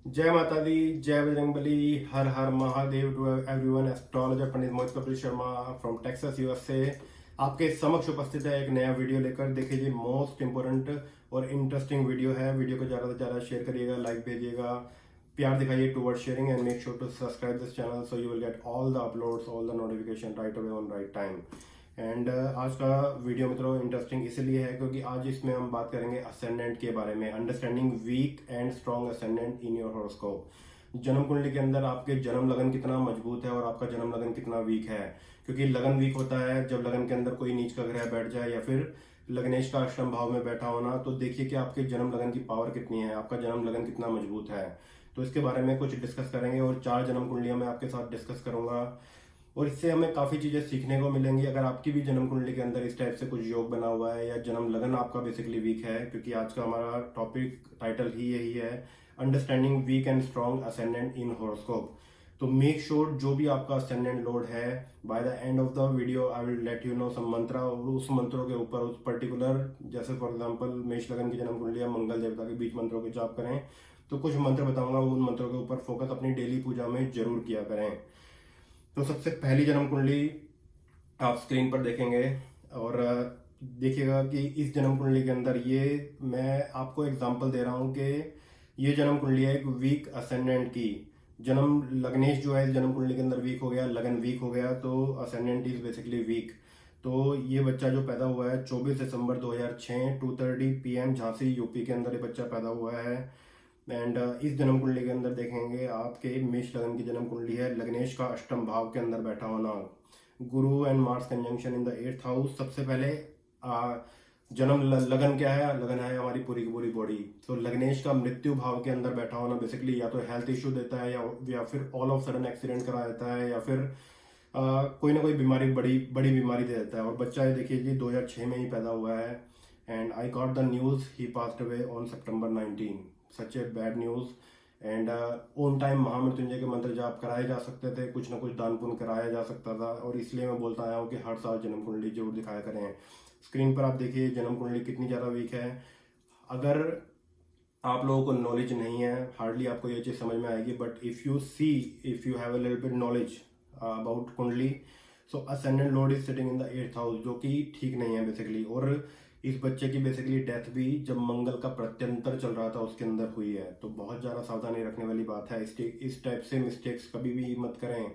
जय माता दी, जय बजरंगबली, हर हर Mahadev to everyone. Astrologer pandit Mohit Kapil Sharma from Texas USA आपके समक्ष उपस्थित है एक नया वीडियो लेकर। देखिए जी, मोस्ट इंपोर्टेंट और इंटरेस्टिंग वीडियो है। वीडियो को ज़्यादा से ज़्यादा शेयर करिएगा, लाइक भेजिएगा, प्यार दिखाइए toward sharing and make sure to subscribe this channel so you will get all the uploads, all the notification right away on right time. And आज का वीडियो मित्रों इंटरेस्टिंग इसलिए है क्योंकि आज इसमें हम बात करेंगे असेंडेंट के बारे में, understanding weak and strong ascendant in your horoscope. जन्म कुंडली के अंदर आपके जन्म लगन कितना मजबूत है और आपका जन्म लगन कितना वीक है। क्योंकि लगन वीक होता है जब लगन के अंदर कोई नीच का ग्रह बैठ जाए या फिर लग्नेश का अष्टम भाव में बैठा होना। तो देखिए कि आपके जन्म लगन की पावर कितनी है, आपका जन्म लगन कितना मजबूत है। तो इसके बारे में कुछ डिस्कस करेंगे और 4 जन्म कुंडलियां मैं आपके साथ डिस्कस करूंगा और इससे हमें काफ़ी चीज़ें सीखने को मिलेंगी। अगर आपकी भी जन्म कुंडली के अंदर इस टाइप से कुछ योग बना हुआ है या जन्म लगन आपका बेसिकली वीक है, क्योंकि आज का हमारा टॉपिक टाइटल ही यही है, understanding weak and strong ascendant in horoscope. तो मेक श्योर जो भी आपका असेंडेंट लॉर्ड है, by the end of the video I will let you know some mantra, और उस मंत्रों के ऊपर उस पर्टिकुलर, जैसे फॉर एग्जांपल मेष लगन की जन्म कुंडली या मंगल देवता के बीच मंत्रों के जाप करें, तो कुछ मंत्र बताऊंगा, उन मंत्रों के ऊपर फोकस अपनी डेली पूजा में जरूर किया करें। तो सबसे पहली जन्म कुंडली आप स्क्रीन पर देखेंगे और देखिएगा कि इस जन्म कुंडली के अंदर ये मैं आपको एग्जांपल दे रहा हूँ कि ये जन्म कुंडली है एक वीक असेंडेंट की। जन्म लग्नेश जो है इस जन्म कुंडली के अंदर वीक हो गया, लगन वीक हो गया, तो असेंडेंट इज बेसिकली वीक। तो ये बच्चा जो पैदा हुआ है 24 दिसंबर 2006 2:30 PM झांसी यूपी के अंदर ये बच्चा पैदा हुआ है। एंड इस जन्म कुंडली के अंदर देखेंगे आपके मेष लगन की जन्म कुंडली है, लग्नेश का अष्टम भाव के अंदर बैठा होना, गुरु and Mars conjunction in the 8th house. सबसे पहले जन्म लगन क्या है, लगन है हमारी पूरी की पूरी बॉडी। तो लग्नेश का मृत्यु भाव के अंदर बैठा होना बेसिकली या तो हेल्थ इश्यू देता है या फिर ऑल ऑफ सडन एक्सीडेंट करा देता है या फिर कोई ना कोई बीमारी, बड़ी बड़ी बीमारी दे देता है। और बच्चा ये देखिए जी 2006 में ही पैदा हुआ है। And I got the news he passed away on September 19। Such a bad news. And on time Mahamrityunjaya के मंत्र जाप कराए जा सकते थे, कुछ ना कुछ दान पुण्य कराया जा सकता था, और इसलिए मैं बोलता आया हूँ कि हर साल जन्म कुंडली जरूर दिखाया करें। स्क्रीन पर आप देखिए जन्म कुंडली कितनी ज़्यादा वीक है। अगर आप लोगों को नॉलेज नहीं है, हार्डली आपको ये चीज़ समझ में आएगी, but if you see, if you have a little bit knowledge about kundli, so ascendant lord is sitting in the 8th house, जो कि ठीक नहीं है बेसिकली। और इस बच्चे की बेसिकली डेथ भी जब मंगल का प्रत्यंतर चल रहा था उसके अंदर हुई है। तो बहुत ज़्यादा सावधानी रखने वाली बात है। इस टाइप से मिस्टेक्स कभी भी मत करें।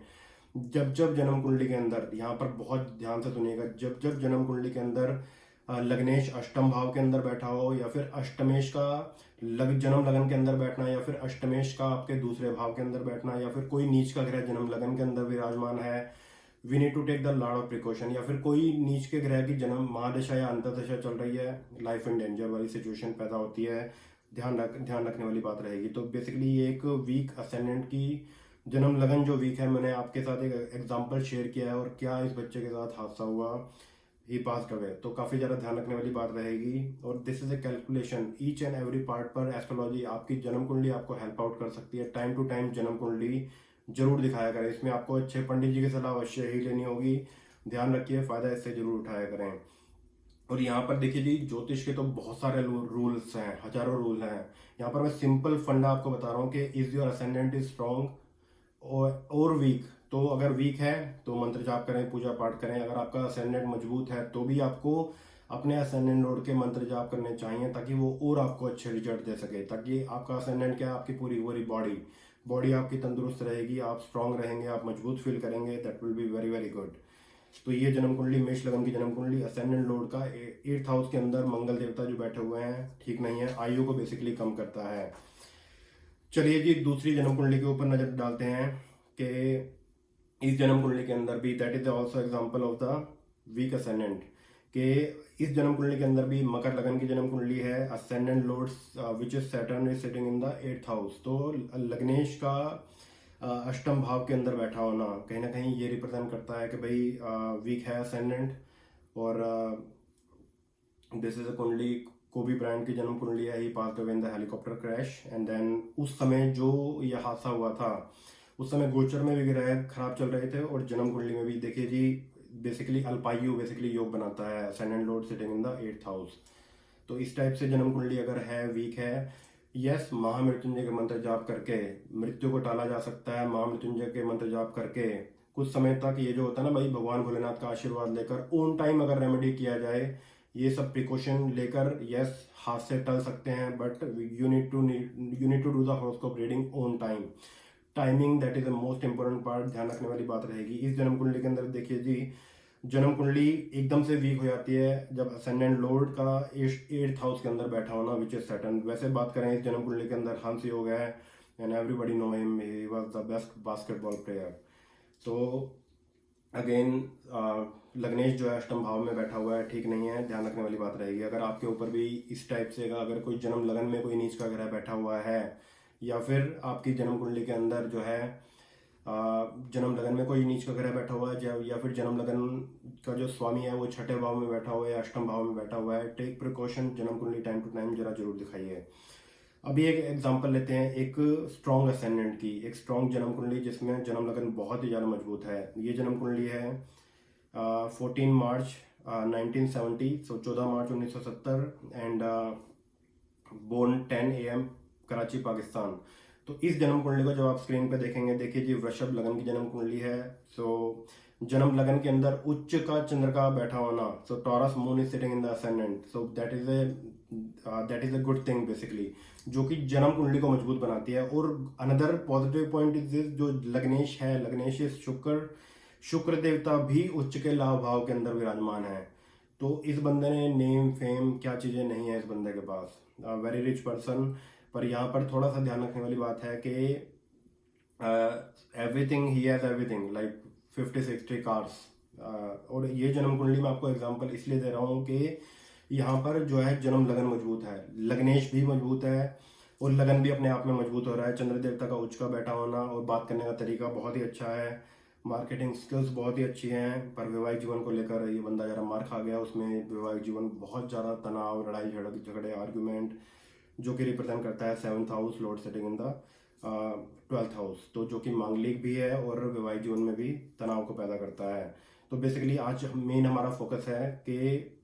जब जब जन्म कुंडली के अंदर, यहाँ पर बहुत ध्यान से सुनिएगा, जब जब जन्म कुंडली के अंदर लग्नेश अष्टम भाव के अंदर बैठा हो या फिर अष्टमेश का जन्म लगन के अंदर बैठना या फिर अष्टमेश का आपके दूसरे भाव के अंदर बैठना या फिर कोई नीच का ग्रह जन्म लगन के अंदर विराजमान है, we need to take the lot of precaution. या फिर कोई नीच के ग्रह की जन्म महादशा या अंतर्दशा चल रही है, लाइफ इन डेंजर वाली सिचुएशन पैदा होती है, ध्यान रखने वाली बात रहेगी। तो बेसिकली ये एक वीक असेंडेंट की जन्म लगन जो वीक है, मैंने आपके साथ एक एग्जांपल शेयर किया है और क्या इस बच्चे के साथ हादसा हुआ, ही पास्ड अवे। तो काफ़ी ज़्यादा ध्यान रखने वाली बात रहेगी। और this is a calculation, each and every part पर एस्ट्रोलॉजी आपकी जन्म कुंडली आपको हेल्प आउट कर सकती है। टाइम टू टाइम जन्म कुंडली जरूर दिखाया करें। इसमें आपको अच्छे पंडित जी की सलाह अवश्य ही लेनी होगी। ध्यान रखिए, फायदा इससे जरूर उठाया करें। और यहाँ पर देखिए जी, ज्योतिष के तो बहुत सारे रूल्स हैं, हजारों रूल हैं। यहाँ पर मैं सिंपल फंडा आपको बता रहा हूँ कि is your ascendant is strong और वीक। तो अगर वीक है तो मंत्र जाप करें, पूजा पाठ करें। अगर आपका असेंडेंट मजबूत है तो भी आपको अपने असेंडेंट लॉर्ड के मंत्र जाप करने चाहिए ताकि वो और आपको अच्छे रिजल्ट दे सके। ताकि आपका असेंडेंट क्या है, आपकी पूरी पूरी बॉडी आपकी तंदुरुस्त रहेगी, आप स्ट्रांग रहेंगे, आप मजबूत फील करेंगे। That will be very very good. तो ये जन्म कुंडली, मेष लगन की जन्म कुंडली, असेंडेंट लॉर्ड का 8th हाउस के अंदर मंगल देवता जो बैठे हुए हैं, ठीक नहीं है, आयु को बेसिकली कम करता है। चलिए जी, दूसरी जन्म कुंडली के ऊपर नजर डालते हैं कि इस जन्म कुंडली के अंदर भी, that is also example of the weak ascendant, के इस जन्म कुंडली के अंदर भी मकर लगन की जन्म कुंडली है, ascendant lords which is Saturn is sitting in the 8th house. तो लग्नेश का अष्टम भाव के अंदर बैठा होना कहीं ना कहीं ये रिप्रेजेंट करता है कि भाई वीक है असेंडेंट। और दिस इज अ कुंडली, कोबी ब्रांड की जन्म कुंडली है, he passed away in the helicopter crash. And then उस समय जो यह हादसा हुआ था, उस समय गोचर में भी ग्रह खराब चल रहे थे और जन्म कुंडली में भी। देखिए जी, बेसिकली अल्पायु बेसिकली योग बनाता है, ascendant Lord sitting in the 8th house. तो इस टाइप से जन्म कुंडली अगर है, वीक है, यस, महामृत्युंजय के मंत्र जाप करके मृत्यु को टाला जा सकता है। महामृत्युंजय के मंत्र जाप करके कुछ समय तक ये जो होता है ना भाई, भगवान भोलेनाथ का आशीर्वाद लेकर ऑन टाइम अगर रेमेडी किया जाए, ये सब प्रिकॉशन लेकर, यस, हाथ से टल सकते हैं, but you need to do the horoscope reading on time. Timing that is the most important part, ध्यान रखने वाली बात रहेगी। इस जन्म कुंडली के अंदर देखिए जी, जन्म कुंडली एकदम से वीक हो जाती है जब असेंडेंट लॉर्ड का 8th हाउस के अंदर बैठा होना, विच इज सैटर्न। वैसे बात करें इस जन्म कुंडली के अंदर हंस योग है, and everybody know him, he was the best basketball player. तो अगेन लग्नेश जो है अष्टम भाव में बैठा हुआ है, ठीक नहीं है, ध्यान रखने वाली बात रहेगी। अगर आपके ऊपर भी इस टाइप से अगर कोई जन्म लगन में कोई नीच का ग्रह बैठा हुआ है, या फिर आपकी जन्म कुंडली के अंदर जो है जन्म लगन में कोई नीच का ग्रह बैठा हुआ है, या फिर जन्म लगन का जो स्वामी है वो छठे भाव में बैठा हुआ है या अष्टम भाव में बैठा हुआ है, टेक प्रिकॉशन, जन्म कुंडली टाइम टू टाइम जरा जरूर दिखाइए। अभी एक एग्जांपल लेते हैं एक स्ट्रॉन्ग असेंडेंट की, एक स्ट्रॉन्ग जन्म कुंडली जिसमें जन्म लगन बहुत ही ज़्यादा मजबूत है। ये जन्म कुंडली है 14 मार्च 1970, so 14 March 1970, and born 10 AM Karachi Pakistan. तो इस जन्म कुंडली को जब आप स्क्रीन पे देखेंगे, देखिए जी वृषभ लगन की जन्म कुंडली है। सो जन्म लगन के अंदर उच्च का चंद्र का बैठा होना, so Taurus moon is sitting in the ascendant, so that is a good thing basically, जो कि जन्म कुंडली को मजबूत बनाती है। और another positive point is this, जो लग्नेश है, लग्नेश इज शुक्र देवता भी उच्च के लाभ भाव के अंदर विराजमान है। तो इस बंदे ने नेम फेम क्या चीजें नहीं है इस बंदे के पास, वेरी रिच पर्सन। पर यहाँ पर थोड़ा सा ध्यान रखने वाली बात है कि everything he has everything, like 50-60 cars. और ये जन्म कुंडली में आपको एग्जांपल इसलिए दे रहा हूँ कि यहाँ पर जो है जन्म लगन मजबूत है, लग्नेश भी मजबूत है, और लगन भी अपने आप में मजबूत हो रहा है। चंद्र देवता का उच्च का बैठा होना और बात करने का तरीका बहुत ही अच्छा है, मार्केटिंग स्किल्स बहुत ही अच्छी हैं। पर वैवाहिक जीवन को लेकर ये बंदा जरा मार खा गया, उसमें वैवाहिक जीवन बहुत ज़्यादा तनाव, लड़ाई झगड़े, आर्ग्यूमेंट, जो कि रिप्रेजेंट करता है 7th house, Lord setting in the 12th house, तो जो कि मांगलिक भी है और वैवाहिक जीवन में भी तनाव को पैदा करता है। तो बेसिकली आज मेन हमारा फोकस है कि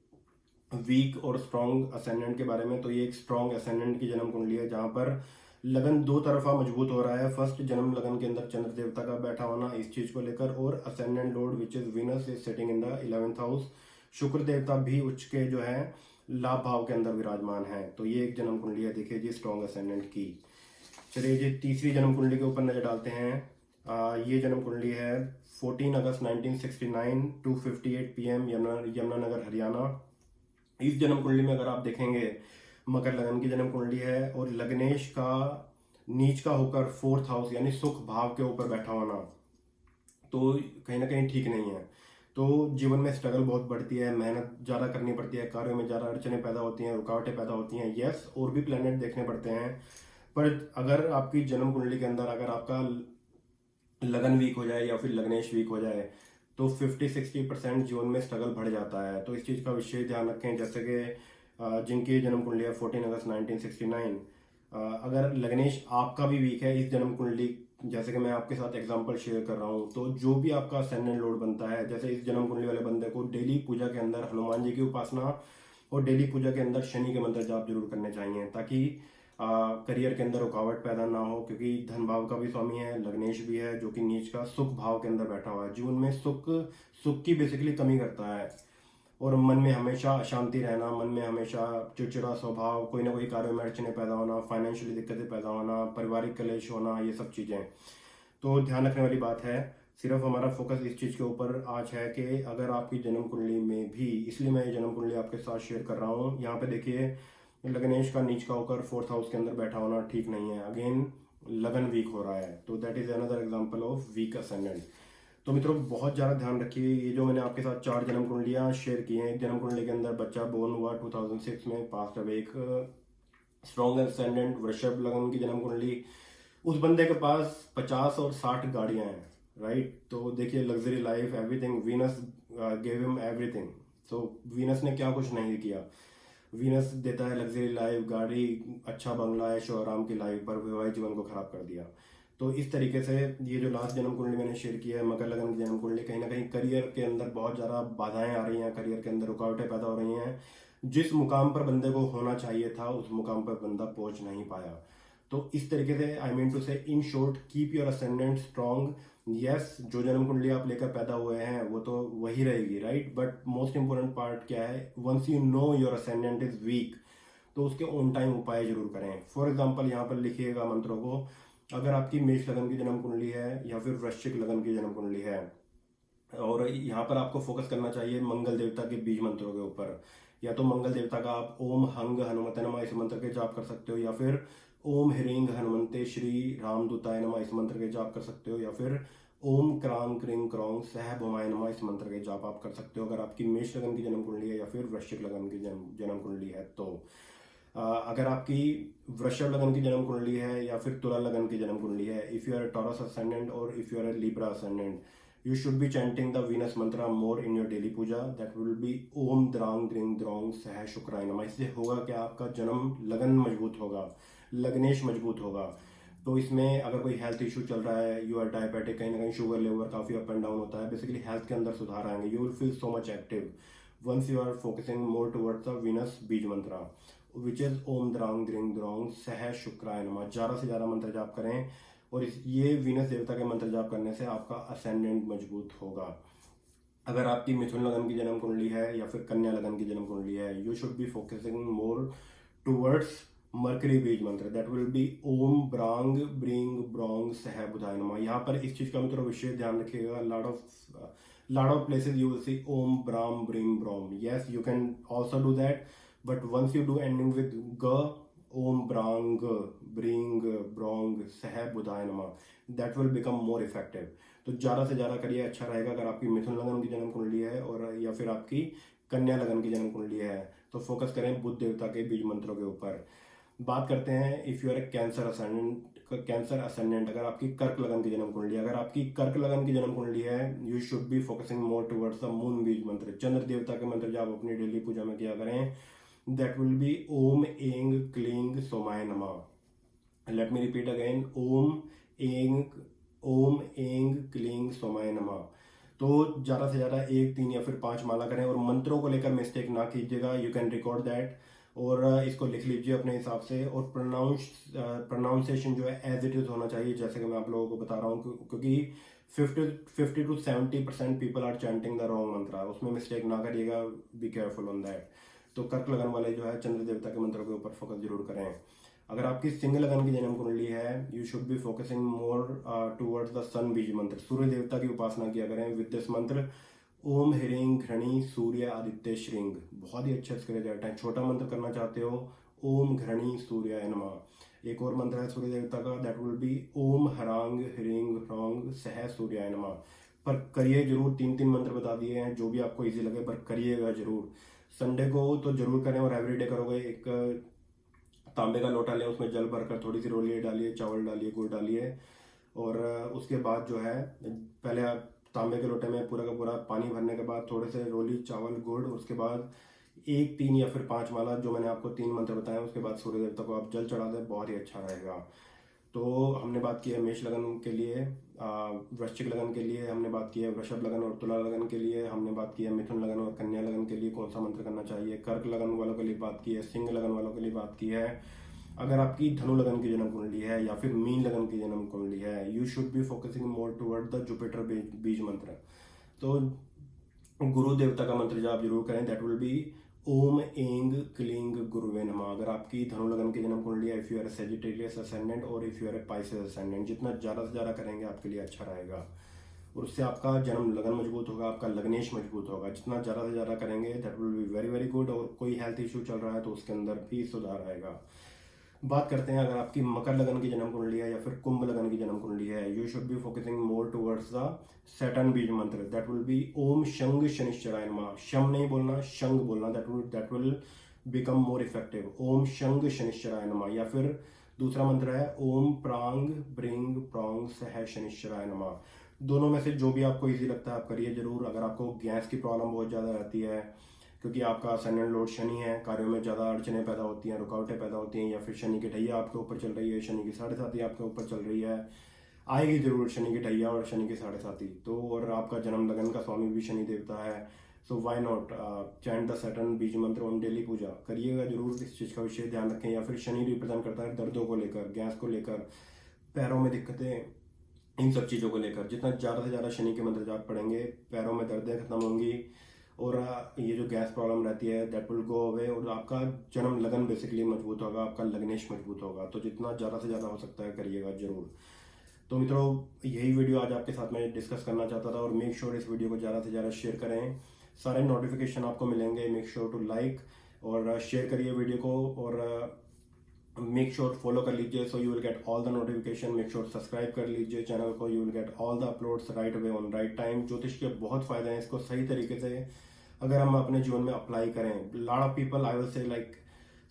वीक और स्ट्रॉन्ग असेंडेंट के बारे में। तो ये एक स्ट्रॉन्ग असेंडेंट की जन्म कुंडली है जहां पर लगन दो तरफा मजबूत हो रहा है। फर्स्ट, जन्म लगन के अंदर चंद्र देवता का बैठा होना इस चीज को लेकर, और ascendant Lord which is Venus is sitting in the 11th house, शुक्र देवता भी उच्च के जो है लाभ भाव के अंदर विराजमान है। तो ये एक जन्म कुंडली है, देखिए जी स्ट्रॉन्ग असेंडेंट की। चलिए जी तीसरी जन्म कुंडली के ऊपर नजर डालते हैं। ये जन्म कुंडली है 14 अगस्त 1969, 2:58 PM, यमुनानगर हरियाणा। इस जन्म कुंडली में अगर आप देखेंगे, मकर लगन की जन्म कुंडली है और लग्नेश का नीच का होकर 4th हाउस यानी सुख भाव के ऊपर बैठा होना, तो कहीं ना कहीं ठीक नहीं है। तो जीवन में स्ट्रगल बहुत बढ़ती है, मेहनत ज़्यादा करनी पड़ती है, कार्यों में ज़्यादा अड़चने पैदा होती हैं, रुकावटें पैदा होती हैं, यस, और भी प्लेनेट देखने पड़ते हैं। पर अगर आपकी जन्म कुंडली के अंदर अगर आपका लगन वीक हो जाए या फिर लग्नेश वीक हो जाए, तो 50-60% जीवन में स्ट्रगल बढ़ जाता है। तो इस चीज़ का विशेष ध्यान रखें। जैसे कि जिनकी जन्म कुंडली है 14 अगस्त 1969, अगर लग्नेश आपका भी वीक है इस जन्म कुंडली, जैसे कि मैं आपके साथ एग्जांपल शेयर कर रहा हूँ, तो जो भी आपका असेंडेंट लॉर्ड बनता है, जैसे इस जन्म कुंडली वाले बंदे को डेली पूजा के अंदर हनुमान जी की उपासना और डेली पूजा के अंदर शनि के मंत्र जाप जरूर करने चाहिए, ताकि करियर के अंदर रुकावट पैदा ना हो। क्योंकि धन भाव का भी स्वामी है, लग्नेश भी है, जो कि नीच का सुख भाव के अंदर बैठा हुआ है। जीवन में सुख की बेसिकली कमी करता है, और मन में हमेशा अशांति रहना, मन में हमेशा चिड़चिड़ा स्वभाव, कोई ना कोई कार्य में अड़चने पैदा होना, फाइनेंशियली दिक्कतें पैदा होना, पारिवारिक कलेश होना, ये सब चीज़ें। तो ध्यान रखने वाली बात है। सिर्फ हमारा फोकस इस चीज़ के ऊपर आज है कि अगर आपकी जन्म कुंडली में भी, इसलिए मैं ये जन्म कुंडली आपके साथ शेयर कर रहा हूँ। यहाँ पे देखिए लग्नेश का नीच का होकर 4th हाउस के अंदर बैठा होना ठीक नहीं है, अगेन लगन वीक हो रहा है, तो that is another example of weak ascendant. तो मित्रों बहुत ज़्यादा ध्यान रखिए, ये जो मैंने आपके साथ 4 जन्म कुंडलियाँ शेयर की हैं, जन्म कुंडली के अंदर बच्चा बोर्न हुआ 2006 में, पास्ट अवे, एक स्ट्रॉन्ग असेंडेंट वृषभ लगन की जन्म कुंडली, उस बंदे के पास 50 और 60 गाड़ियां हैं, राइट। तो देखिए luxury life, everything, Venus gave him everything. तो वीनस ने क्या कुछ नहीं किया, वीनस देता है लग्जरी लाइफ, गाड़ी, अच्छा बंगला, ऐशो आराम की लाइफ, पर वैवाहिक जीवन को खराब कर दिया। तो इस तरीके से ये जो लास्ट जन्म कुंडली मैंने शेयर किया है, मकर लगन की जन्म कुंडली, कहीं ना कहीं करियर के अंदर बहुत ज़्यादा बाधाएं आ रही हैं, करियर के अंदर रुकावटें पैदा हो रही हैं, जिस मुकाम पर बंदे को होना चाहिए था उस मुकाम पर बंदा पहुंच नहीं पाया। तो इस तरीके से आई मीन टू से in short keep your ascendant strong. Yes, जो जन्म कुंडली आप लेकर पैदा हुए हैं वो तो वही रहेगी, right, but most important part क्या है, once you know your ascendant is weak तो उसके ऑन टाइम उपाय जरूर करें। फॉर एग्जाम्पल यहाँ पर लिखिएगा मंत्रों को, अगर आपकी मेष लगन की जन्म कुंडली है या फिर वृश्चिक लगन की जन्म कुंडली है, और यहाँ पर आपको फोकस करना चाहिए मंगल देवता के बीज मंत्रों के ऊपर। या तो मंगल देवता का आप ओम हंग हनुमते नमः इस मंत्र के जाप कर सकते हो, या फिर ओम ह्रींग हनुमंते श्री रामदूताय नमः इस मंत्र के जाप कर सकते हो, या फिर ओम क्रांग क्रिंग क्रौंग सह भुमाय नमः इस मंत्र के जाप आप कर सकते हो अगर आपकी मेष लगन की जन्म कुंडली है या फिर वृश्चिक लगन की जन्म कुंडली है। तो अगर आपकी वृषभ लगन की जन्म कुंडली है या फिर तुला लगन की जन्म कुंडली है, if you are Taurus ascendant और if you are Libra ascendant, you should be chanting the Venus mantra more in your daily puja. That will be Om Drang Dring Drong Sah Shukraय नमः। इससे होगा कि आपका जन्म लगन मजबूत होगा, लग्नेश मजबूत होगा। तो इसमें अगर कोई हेल्थ इशू चल रहा है, यू आर डायबिटिक, कहीं ना कहीं शुगर लेवल काफ़ी अप एंड डाउन होता है, बेसिकली हेल्थ के अंदर सुधार आएंगे, you will feel so much active once you are focusing more towards the Venus beej mantra which is ओम द्रांग द्रिंग द्रोंग सह शुक्राय नमः। ज़्यादा से ज़्यादा मंत्र जाप करें और ये वीनस देवता के मंत्र जाप करने से आपका असेंडेंट मजबूत होगा। अगर आपकी मिथुन लगन की जन्म कुंडली है या फिर कन्या लगन की जन्म कुंडली है, you should be focusing more towards Mercury beej mantra, that will be ओम ब्रांग ब्रिंग ब्रोंग सह बुधाय नमः। यहाँ पर इस चीज का मतलब विशेष ध्यान रखिएगा, lot of places you will see om bram bring brom, yes you can also do that, but once you do ending with g, ओम ब्रांग ब्रिंग ब्रोंग सह बुधाय नमः, that will become more effective. तो ज़्यादा से ज़्यादा करिए, अच्छा रहेगा। अगर आपकी मिथुन लगन की जन्म कुंडली है और या फिर आपकी कन्या लगन की जन्म कुंडली है तो फोकस करें बुध देवता के बीज मंत्रों के ऊपर। बात करते हैं if you are a Cancer ascendant, अगर आपकी कर्क लगन की जन्म कुंडली है, अगर आपकी कर्क लगन की जन्म कुंडली है, you should be focusing more towards the moon बीज मंत्र। चंद्र देवता के मंत्र जो आप अपनी डेली पूजा में किया करें, that will be Om Eng Kling Somaya Namah. Let me repeat again, Om Eng Kling Somaya Namah। तो ज़्यादा से ज़्यादा 1, 3 या फिर 5 माला करें और मंत्रों को लेकर मिस्टेक ना कीजिएगा। यू कैन रिकॉर्ड दैट और इसको लिख लीजिए अपने हिसाब से, और प्रोनाउंसिएशन जो है एज इट इज़ होना चाहिए, जैसे कि मैं आप लोगों को बता रहा हूँ, क्योंकि 50 to 70% people are chanting the wrong mantra, उसमें मिस्टेक ना करिएगा, बी केयरफुल ऑन दैट। तो कर्क लगन वाले जो है चंद्र देवता के मंत्रों के ऊपर फोकस जरूर करें। अगर आपकी सिंह लगन की जन्म कुंडली है, you should be focusing more towards the sun beej mantra. सूर्य देवता की उपासना किया करें विद दिस मंत्र, ओम ह्रीं घृणी सूर्य आदित्य श्रृंग। बहुत ही अच्छे इसके रिजल्ट हैं। छोटा मंत्र करना चाहते हो, ओम घृणी सूर्याय नमः। एक और मंत्र है सूर्य देवता का, दैट विल बी ओम हरांग ह्रींग ह्रौंग सह सूर्याय नमः। पर करिए जरूर, 3 मंत्र बता दिए हैं, जो भी आपको इजी लगे पर करिएगा जरूर। संडे को तो जरूर करें और एवरीडे करोगे। एक तांबे का लोटा लें, उसमें जल भरकर थोड़ी सी रोली डालिए, चावल डालिए, गुड़ डालिए, और उसके बाद जो है पहले आप तांबे के लोटे में पूरा का पूरा पानी भरने के बाद थोड़े से रोली, चावल, गुड़, उसके बाद 1, 3 या फिर 5 माला, जो मैंने आपको 3 मंत्र बताए, उसके बाद सूर्य देवता को आप जल चढ़ा दें, बहुत ही अच्छा रहेगा। तो हमने बात की है मेष लगन के लिए, वृश्चिक लगन के लिए हमने बात की है, वृषभ लगन और तुला लगन के लिए हमने बात की है, मिथुन लगन और कन्या लगन के लिए कौन सा मंत्र करना चाहिए, कर्क लगन वालों के लिए बात की है, सिंह लगन वालों के लिए बात की है। अगर आपकी धनु लगन की जन्म कुंडली है या फिर मीन लगन की जन्म कुंडली है, you should be focusing more toward the Jupiter बीज मंत्र। तो गुरु देवता का मंत्र जाप जरूर करें, दैट विल बी ओम एंग क्लिंग गुरुवे नमः। अगर आपकी धनु लगन की जन्म कुंडली है, if you are a Sagittarius ascendant और if you are a Pisces ascendant, जितना ज़्यादा से ज़्यादा करेंगे आपके लिए अच्छा रहेगा और उससे आपका जन्म लगन मजबूत होगा, आपका लग्नेश मजबूत होगा। जितना ज़्यादा से ज़्यादा करेंगे that will be very very good. और कोई हेल्थ इशू चल रहा है तो उसके अंदर भी सुधार आएगा। बात करते हैं अगर आपकी मकर लगन की जन्म कुंडली है या फिर कुंभ लगन की जन्म कुंडली है, you should be focusing more towards the Saturn beej mantra, that will be ओम शंग शनिश्चराय नमः। शम नहीं बोलना, शंग बोलना, that will become more effective. ओम शंग शनिश्चराय नमः। या फिर दूसरा मंत्र है ओम प्रांग ब्रिंग प्रोंग सह शनिश्चराय नमः। दोनों में से जो भी आपको इजी लगता है आप करिए जरूर। अगर आपको गैस की प्रॉब्लम बहुत ज़्यादा रहती है क्योंकि आपका असेंडेंट लॉर्ड शनि है, कार्यों में ज़्यादा अड़चने पैदा होती हैं, रुकावटें पैदा होती हैं, या फिर शनि की ढैया आपके ऊपर चल रही है, शनि की 7.5 आपके ऊपर चल रही है, आएगी जरूर शनि की ढैया और शनि की 7.5। तो और आपका जन्म लगन का स्वामी भी शनि देवता है, so why not chant the Saturn beej mantra Om daily पूजा करिएगा जरूर। इस चीज़ का विशेष ध्यान रखें। या फिर शनि रिप्रेजेंट करता है दर्दों को लेकर, गैस को लेकर, पैरों में दिक्कतें, इन सब चीज़ों को लेकर जितना ज़्यादा से ज़्यादा शनि के मंत्र जाप पढ़ेंगे पैरों में दर्दें खत्म होंगी और ये जो गैस प्रॉब्लम रहती है दैट विल गो अवे और आपका जन्म लगन बेसिकली मजबूत होगा, आपका लग्नेश मजबूत होगा। तो जितना ज़्यादा से ज़्यादा हो सकता है करिएगा जरूर। तो मित्रों यही वीडियो आज आपके साथ में डिस्कस करना चाहता था और मेक श्योर इस वीडियो को ज़्यादा से ज़्यादा शेयर करें। सारे नोटिफिकेशन आपको मिलेंगे। मेक श्योर टू लाइक और शेयर करिए वीडियो को और मेक श्योर फॉलो कर लीजिए सो you will get all the notification. Make sure subscribe कर लीजिए चैनल को, you will get all the uploads right away on right time. ज्योतिष के बहुत फायदे हैं, इसको सही तरीके से अगर हम अपने जीवन में अप्लाई करें। Lot of people, I will say like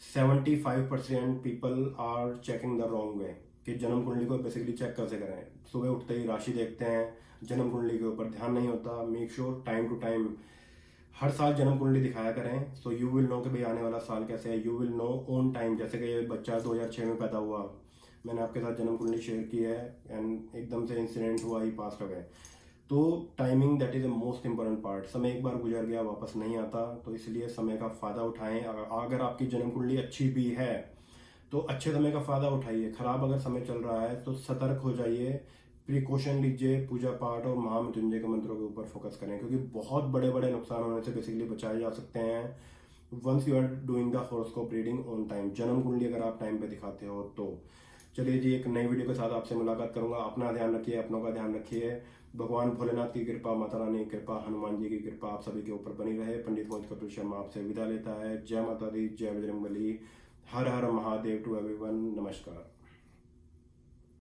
75% people are checking the wrong way कि जन्म कुंडली को बेसिकली चेक कैसे करें। सुबह उठते ही राशि देखते हैं, जन्म कुंडली के ऊपर ध्यान नहीं होता। Make sure time to time हर साल जन्म कुंडली दिखाया करें सो यू विल नो कि भाई आने वाला साल कैसे है। You will know on time. जैसे कि ये बच्चा 2006 में पैदा हुआ, मैंने आपके साथ जन्म कुंडली शेयर की है एंड एकदम से इंसिडेंट हुआ, ही पास हो गए। तो timing that is the most important part. समय एक बार गुजर गया वापस नहीं आता, तो इसलिए समय का फायदा उठाएं। अगर आपकी जन्म कुंडली अच्छी भी है तो अच्छे समय का फायदा उठाइए। खराब अगर समय चल रहा है तो सतर्क हो जाइए, प्रिकॉशन लीजिए, पूजा पाठ और महामृत्युंजय के मंत्रों के ऊपर फोकस करें क्योंकि बहुत बड़े बड़े नुकसान होने से बेसिकली बचाए जा सकते हैं once you are doing the horoscope reading on time. जन्म कुंडली अगर आप टाइम पे दिखाते हो तो। चलिए जी, एक नई वीडियो के साथ आपसे मुलाकात करूंगा। अपना ध्यान रखिए, अपनों का ध्यान रखिए। भगवान भोलेनाथ की कृपा, माता रानी की कृपा, हनुमान जी की कृपा आप सभी के ऊपर बनी रहे। पंडित मोहित कपिल शर्मा आपसे विदा लेता है। जय माता दी, जय बजरंगबली, हर हर महादेव टू एवरीवन। नमस्कार।